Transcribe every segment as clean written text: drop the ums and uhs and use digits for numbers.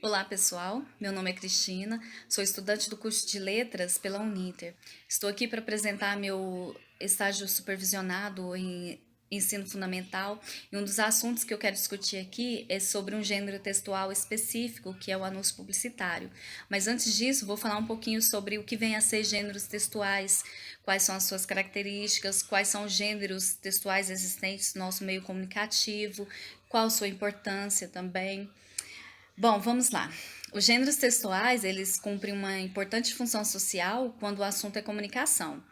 Olá, pessoal. Meu nome é Cristina, sou estudante do curso de Letras pela Uninter. Estou aqui para apresentar meu estágio supervisionado em ensino fundamental e um dos assuntos que eu quero discutir aqui é sobre um gênero textual específico, que é o anúncio publicitário. Mas antes disso, vou falar um pouquinho sobre o que vem a ser gêneros textuais, quais são as suas características, quais são os gêneros textuais existentes no nosso meio comunicativo, qual a sua importância também. Bom, vamos lá. Os gêneros textuais, eles cumprem uma importante função social quando o assunto é comunicação.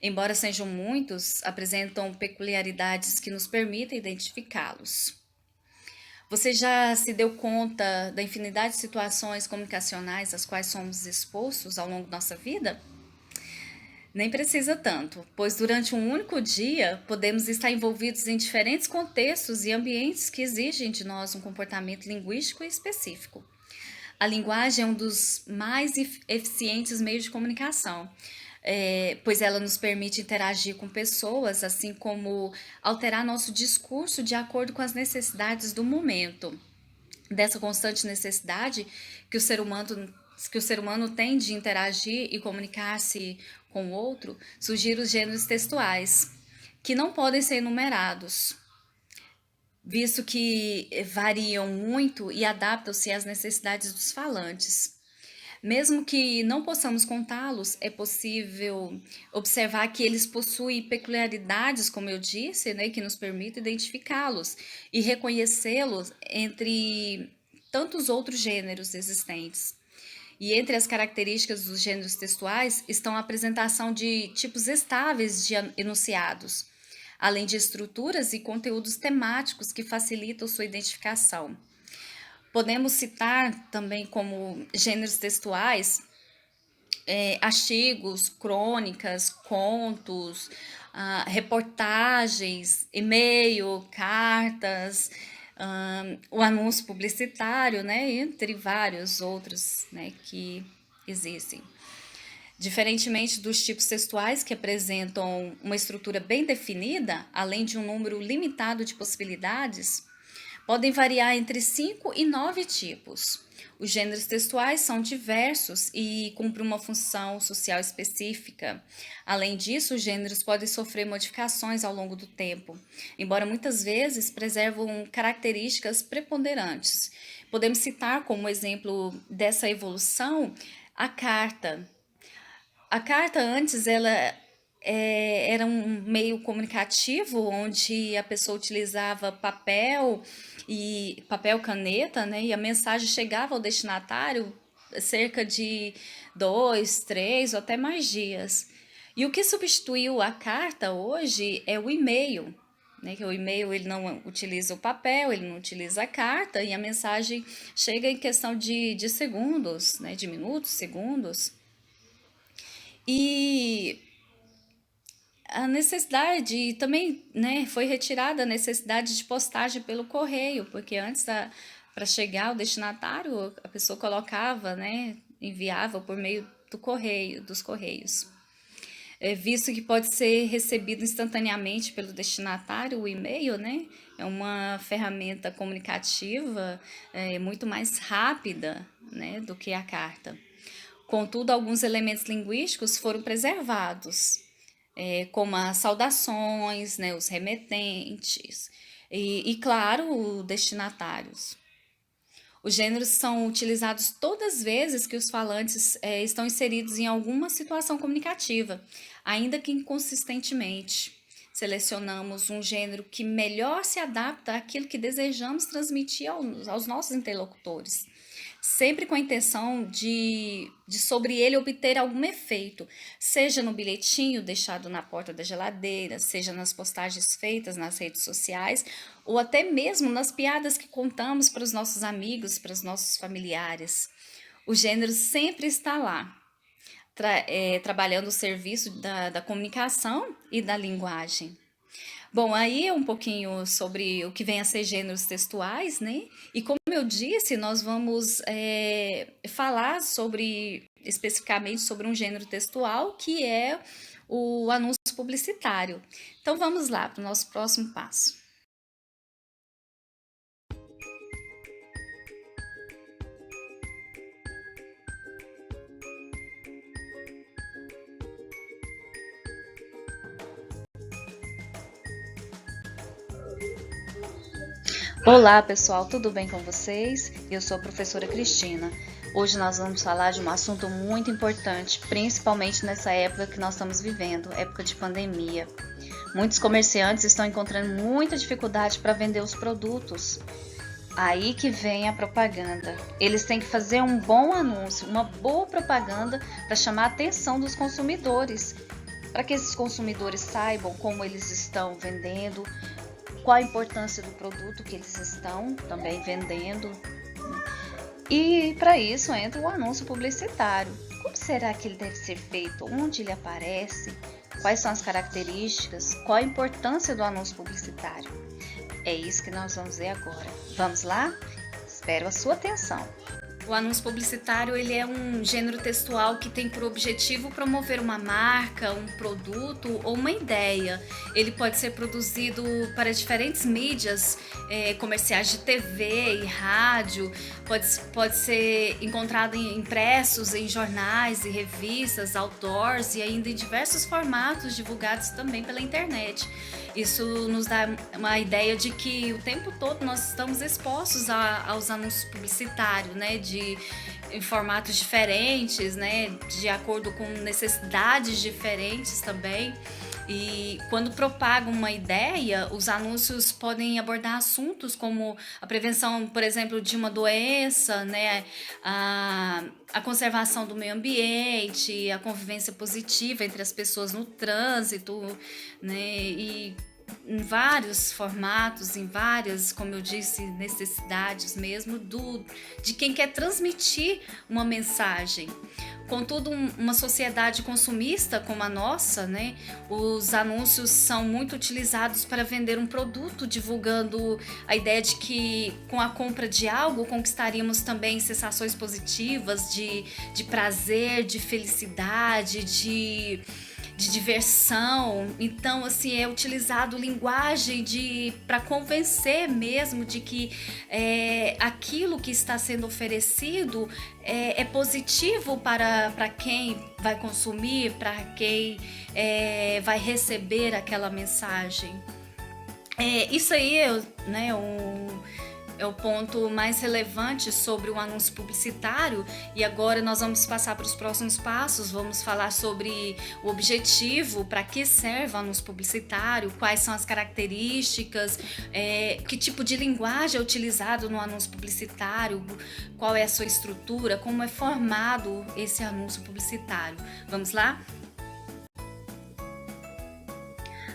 Embora sejam muitos, apresentam peculiaridades que nos permitem identificá-los. Você já se deu conta da infinidade de situações comunicacionais às quais somos expostos ao longo da nossa vida? Nem precisa tanto, pois durante um único dia podemos estar envolvidos em diferentes contextos e ambientes que exigem de nós um comportamento linguístico específico. A linguagem é um dos mais eficientes meios de comunicação, pois ela nos permite interagir com pessoas, assim como alterar nosso discurso de acordo com as necessidades do momento. Dessa constante necessidade que o ser humano tem de interagir e comunicar-se com o outro, surgiram os gêneros textuais, que não podem ser enumerados, visto que variam muito e adaptam-se às necessidades dos falantes. Mesmo que não possamos contá-los, é possível observar que eles possuem peculiaridades, como eu disse, né, que nos permitem identificá-los e reconhecê-los entre tantos outros gêneros existentes. E entre as características dos gêneros textuais estão a apresentação de tipos estáveis de enunciados, além de estruturas e conteúdos temáticos que facilitam sua identificação. Podemos citar também como gêneros textuais artigos, crônicas, contos, reportagens, e-mail, cartas, o anúncio publicitário, né, entre vários outros, né, que existem. Diferentemente dos tipos textuais que apresentam uma estrutura bem definida, além de um número limitado de possibilidades, podem variar entre 5 e 9 tipos. Os gêneros textuais são diversos e cumprem uma função social específica. Além disso, os gêneros podem sofrer modificações ao longo do tempo, embora muitas vezes preservam características preponderantes. Podemos citar como exemplo dessa evolução a carta. A carta antes era um meio comunicativo onde a pessoa utilizava papel caneta, né? E a mensagem chegava ao destinatário cerca de 2, 3 ou até mais dias. E o que substituiu a carta hoje é o e-mail, né? Que o e-mail ele não utiliza o papel, ele não utiliza a carta e a mensagem chega em questão de segundos, né? De minutos, segundos. E a necessidade também, né, foi retirada a necessidade de postagem pelo correio, porque antes para chegar ao destinatário, a pessoa colocava, né, enviava por meio do correio, dos correios. Visto que pode ser recebido instantaneamente pelo destinatário, o e-mail, né, é uma ferramenta comunicativa muito mais rápida, né, do que a carta. Contudo, alguns elementos linguísticos foram preservados, como as saudações, né, os remetentes claro, os destinatários. Os gêneros são utilizados todas as vezes que os falantes estão inseridos em alguma situação comunicativa, ainda que inconsistentemente. Selecionamos um gênero que melhor se adapta àquilo que desejamos transmitir aos nossos interlocutores, sempre com a intenção de sobre ele obter algum efeito, seja no bilhetinho deixado na porta da geladeira, seja nas postagens feitas nas redes sociais, ou até mesmo nas piadas que contamos para os nossos amigos, para os nossos familiares. O gênero sempre está lá, trabalhando o serviço da comunicação e da linguagem. Bom, aí é um pouquinho sobre o que vem a ser gêneros textuais, né? E como eu disse, nós vamos falar sobre especificamente sobre um gênero textual que é o anúncio publicitário. Então vamos lá para o nosso próximo passo. Olá pessoal, tudo bem com vocês? Eu sou a professora Cristina. Hoje nós vamos falar de um assunto muito importante, principalmente nessa época que nós estamos vivendo, época de pandemia. Muitos comerciantes estão encontrando muita dificuldade para vender os produtos. Aí que vem a propaganda. Eles têm que fazer um bom anúncio, uma boa propaganda para chamar a atenção dos consumidores, para que esses consumidores saibam como eles estão vendendo, qual a importância do produto que eles estão também vendendo. E para isso entra o anúncio publicitário. Como será que ele deve ser feito? Onde ele aparece? Quais são as características? Qual a importância do anúncio publicitário? É isso que nós vamos ver agora. Vamos lá? Espero a sua atenção. O anúncio publicitário ele é um gênero textual que tem por objetivo promover uma marca, um produto ou uma ideia. Ele pode ser produzido para diferentes mídias, comerciais de TV e rádio, pode ser encontrado impressos em jornais e revistas, outdoors e ainda em diversos formatos divulgados também pela internet. Isso nos dá uma ideia de que o tempo todo nós estamos expostos aos anúncios publicitários, né? Em formatos diferentes, né? De acordo com necessidades diferentes também. E quando propagam uma ideia, os anúncios podem abordar assuntos como a prevenção, por exemplo, de uma doença, né? A conservação do meio ambiente, a convivência positiva entre as pessoas no trânsito, né? E em vários formatos, em várias, como eu disse, necessidades mesmo de quem quer transmitir uma mensagem. Contudo, uma sociedade consumista como a nossa, né, os anúncios são muito utilizados para vender um produto, divulgando a ideia de que com a compra de algo conquistaríamos também sensações positivas de prazer, de felicidade, de diversão. Então, assim, é utilizado linguagem para convencer mesmo de que aquilo que está sendo oferecido é positivo para quem vai consumir, para quem vai receber aquela mensagem. Isso aí né, é o ponto mais relevante sobre o anúncio publicitário. E agora nós vamos passar para os próximos passos. Vamos falar sobre o objetivo, para que serve o anúncio publicitário, quais são as características, que tipo de linguagem é utilizado no anúncio publicitário, qual é a sua estrutura, como é formado esse anúncio publicitário. Vamos lá?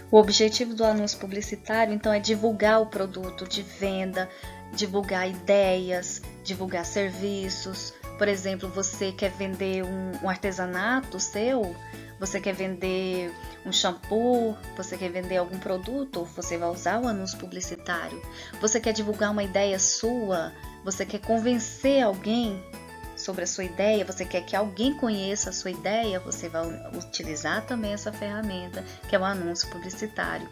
O objetivo do anúncio publicitário, então, é divulgar o produto de venda, divulgar ideias, divulgar serviços. Por exemplo, você quer vender um artesanato seu, você quer vender um shampoo, você quer vender algum produto, você vai usar o anúncio publicitário. Você quer divulgar uma ideia sua, você quer convencer alguém sobre a sua ideia, você quer que alguém conheça a sua ideia, você vai utilizar também essa ferramenta, que é o anúncio publicitário.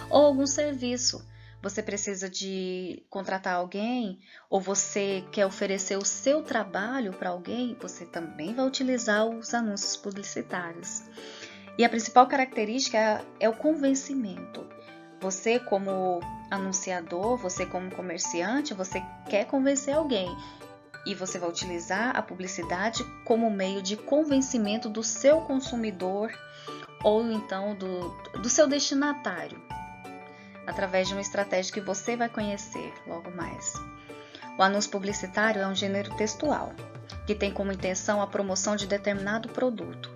Ou algum serviço, você precisa de contratar alguém, ou você quer oferecer o seu trabalho para alguém, você também vai utilizar os anúncios publicitários. E a principal característica é o convencimento. Você como anunciador, você como comerciante, você quer convencer alguém. E você vai utilizar a publicidade como meio de convencimento do seu consumidor ou então do seu destinatário, através de uma estratégia que você vai conhecer logo mais. O anúncio publicitário é um gênero textual, que tem como intenção a promoção de determinado produto.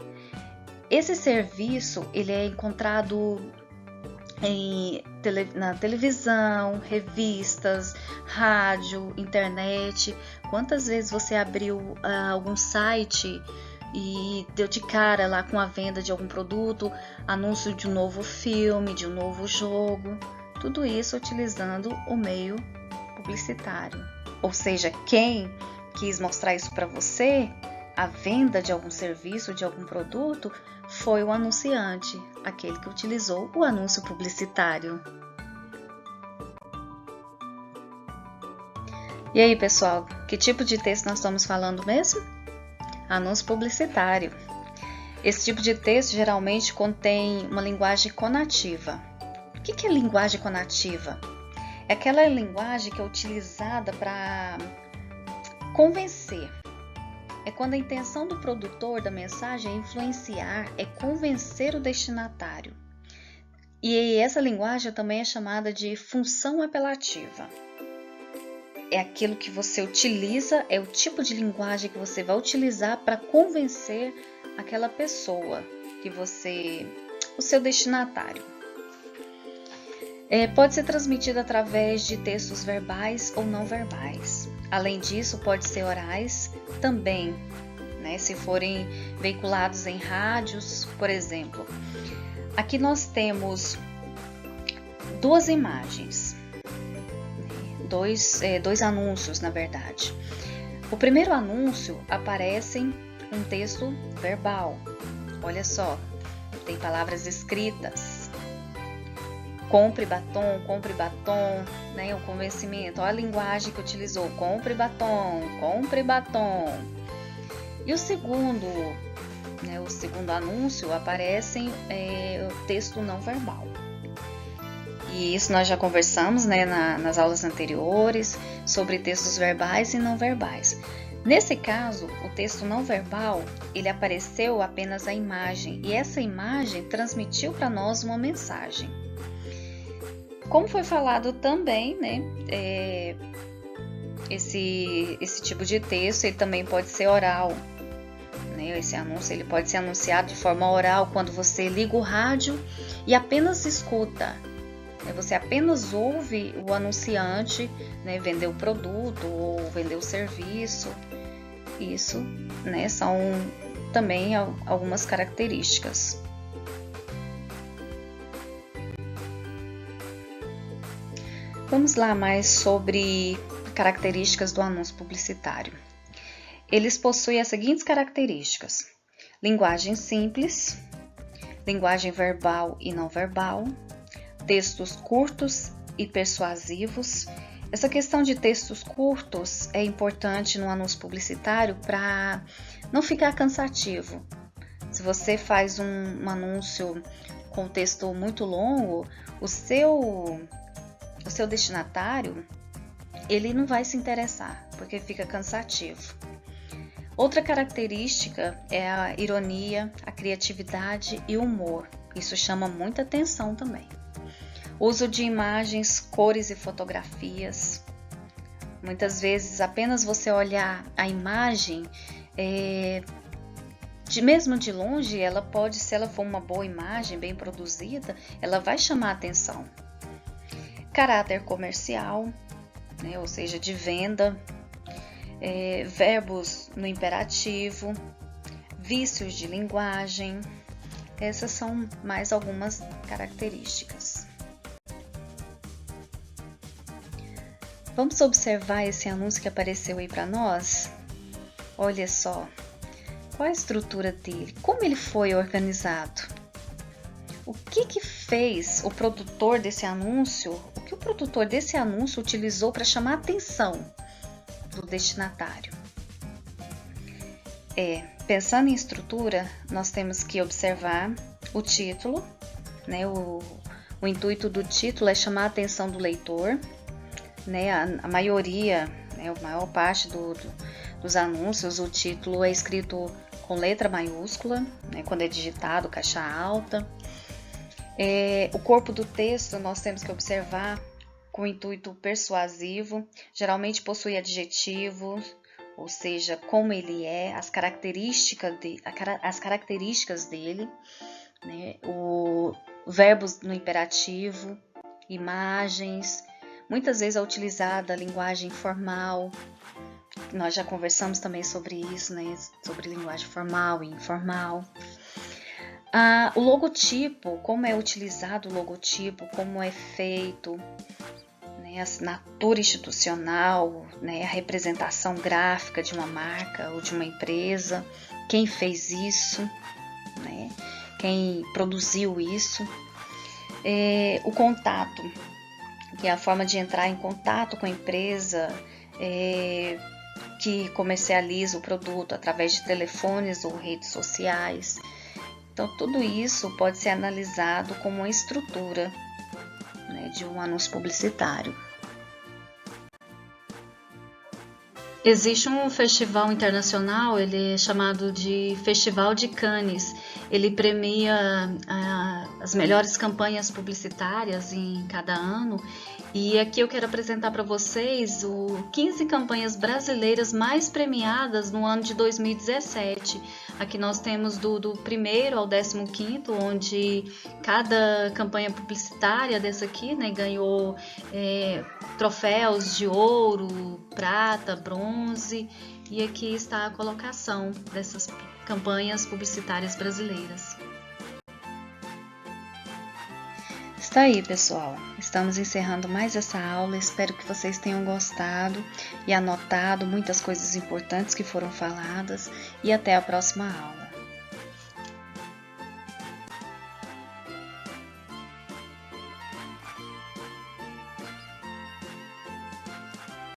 Esse serviço ele é encontrado na televisão, revistas, rádio, internet. Quantas vezes você abriu algum site e deu de cara lá com a venda de algum produto, anúncio de um novo filme, de um novo jogo, tudo isso utilizando o meio publicitário. Ou seja, quem quis mostrar isso para você, a venda de algum serviço, de algum produto, foi o anunciante, aquele que utilizou o anúncio publicitário. E aí, pessoal, que tipo de texto nós estamos falando mesmo? Anúncio publicitário. Esse tipo de texto geralmente contém uma linguagem conativa. O que é linguagem conativa? É aquela linguagem que é utilizada para convencer. É quando a intenção do produtor da mensagem é influenciar, é convencer o destinatário. E essa linguagem também é chamada de função apelativa. É aquilo que você utiliza, é o tipo de linguagem que você vai utilizar para convencer aquela pessoa, o seu destinatário. Pode ser transmitida através de textos verbais ou não verbais. Além disso, pode ser orais também, né, se forem veiculados em rádios, por exemplo. Aqui nós temos duas imagens, dois anúncios, na verdade. O primeiro anúncio aparece um texto verbal. Olha só, tem palavras escritas. Compre batom, né, o convencimento. Olha a linguagem que utilizou, compre batom. E o segundo anúncio aparece o texto não verbal. E isso nós já conversamos, né, nas aulas anteriores sobre textos verbais e não verbais. Nesse caso, o texto não verbal, ele apareceu apenas a imagem, e essa imagem transmitiu para nós uma mensagem. Como foi falado também, né, esse tipo de texto ele também pode ser oral. Né? Esse anúncio ele pode ser anunciado de forma oral quando você liga o rádio e apenas escuta. Né? Você apenas ouve o anunciante, né, vender o produto ou vender o serviço. Isso, né, são também algumas características. Vamos lá mais sobre características do anúncio publicitário. Eles possuem as seguintes características: linguagem simples, linguagem verbal e não verbal, textos curtos e persuasivos. Essa questão de textos curtos é importante no anúncio publicitário para não ficar cansativo. Se você faz um anúncio com texto muito longo, o seu destinatário ele não vai se interessar, porque fica cansativo. Outra característica é a ironia, a criatividade e o humor. Isso chama muita atenção também. Uso de imagens, cores e fotografias. Muitas vezes, apenas você olhar a imagem, mesmo de longe, ela pode, se ela for uma boa imagem, bem produzida, ela vai chamar a atenção. Caráter comercial, né, ou seja, de venda, verbos no imperativo, vícios de linguagem. Essas são mais algumas características. Vamos observar esse anúncio que apareceu aí para nós? Olha só, qual a estrutura dele, como ele foi organizado? O que fez o produtor desse anúncio, o que o produtor desse anúncio utilizou para chamar a atenção do destinatário? Pensando em estrutura, nós temos que observar o título, né? O intuito do título é chamar a atenção do leitor, né? A maioria, né? A maior parte dos anúncios, o título é escrito com letra maiúscula, né? Quando é digitado, caixa alta. O corpo do texto nós temos que observar com intuito persuasivo, geralmente possui adjetivos, ou seja, como ele é, as características dele, né? Verbos no imperativo, imagens, muitas vezes é utilizada a linguagem formal, nós já conversamos também sobre isso, né? Sobre linguagem formal e informal. O logotipo, como é utilizado o logotipo, como é feito, né, a assinatura institucional, né, a representação gráfica de uma marca ou de uma empresa, quem fez isso, né, quem produziu isso, o contato, que é a forma de entrar em contato com a empresa que comercializa o produto através de telefones ou redes sociais. Então, tudo isso pode ser analisado como uma estrutura, né, de um anúncio publicitário. Existe um festival internacional, ele é chamado de Festival de Cannes. Ele premia as melhores campanhas publicitárias em cada ano. E aqui eu quero apresentar para vocês o 15 campanhas brasileiras mais premiadas no ano de 2017. Aqui nós temos do primeiro ao 15º, onde cada campanha publicitária dessa aqui, né, ganhou troféus de ouro, prata, bronze, e aqui está a colocação dessas campanhas publicitárias brasileiras. Está aí, pessoal. Estamos encerrando mais essa aula. Espero que vocês tenham gostado e anotado muitas coisas importantes que foram faladas. E até a próxima aula.